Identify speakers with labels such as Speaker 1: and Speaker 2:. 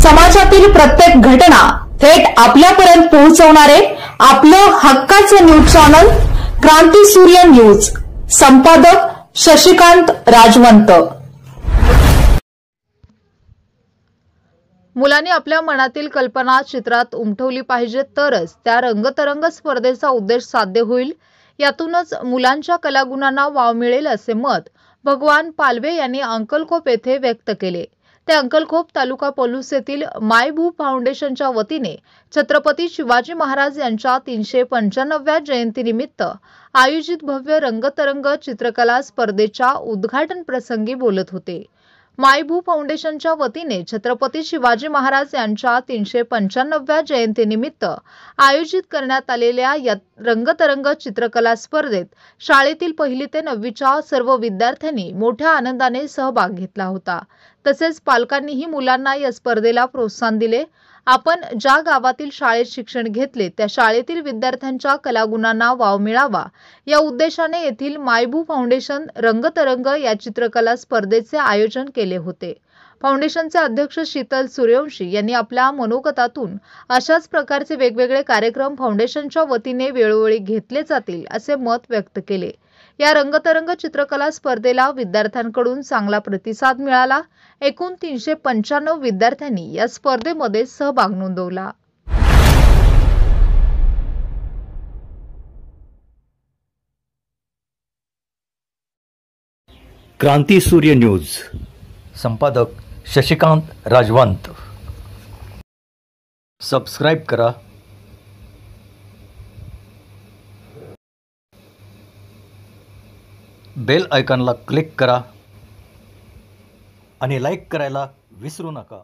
Speaker 1: समाजातील प्रत्येक घटना थेट आपल्यापर्यंत पोहोचवणारे आपलं हक्काचं न्यूज चॅनल क्रांती सूर्य न्यूज। संपादक शशिकांत राजवंत।
Speaker 2: मुलांनी आपल्या मनातील कल्पना चित्रात उमटवली पाहिजे, तरच त्या रंगतरंग स्पर्धेचा उद्देश साध्य होईल। यातूनच मुलांच्या कलागुणांना वाव मिळेल असे मत भगवान पालवे यांनी अंकलखोप येथे व्यक्त केले। ते अंकलखोप तालुका पलूस येथील मायभू फाउंडेशनच्या वतीने छत्रपती शिवाजी महाराज यांच्या 395व्या जयंतीनिमित्त आयोजित भव्य रंगतरंग चित्रकला स्पर्धेच्या उद्घाटन प्रसंगी बोलत होते। मायभू फाउंडेशनच्या वतीने छत्रपती शिवाजी महाराज यांच्या 395व्या जयंतीनिमित्त आयोजित करण्यात आलेल्या या रंगतरंग चित्रकला स्पर्धेत शाळेतील 1ली ते 9वीच्या सर्व विद्यार्थ्यांनी मोठ्या आनंदाने सहभाग घेतला होता। तसेच पालकांनीही मुलांना या स्पर्धेला प्रोत्साहन दिले। आपण ज्या गावातील शाळेत शिक्षण घेतले त्या शाळेतील विद्यार्थ्यांच्या कलागुणांना वाव मिळावा या उद्देशाने येथील मायभू फाउंडेशन रंगतरंग या चित्रकला स्पर्धेचे आयोजन केले होते। फाउंडेशनचे अध्यक्ष शीतल सूर्यवंशी यांनी आपल्या मनोगतातून अशाच प्रकारचे वेगवेगळे कार्यक्रम फाउंडेशनच्या वतीने वेळोवेळी घेतले जातील असे मत व्यक्त केले। या रंगतरंग चित्रकला स्पर्धेला विद्यार्थ्यांकडून चांगला प्रतिसाद मिळाला। एकूण 395 विद्यार्थ्यांनी या स्पर्धेमध्ये सहभाग नोंदवला।
Speaker 3: क्रांती सूर्य न्यूज। संपादक शशिकांत राजवंत। सबस्क्राइब करा, बेल आयकॉनला क्लिक करा आणि लाईक करायला विसरू नका।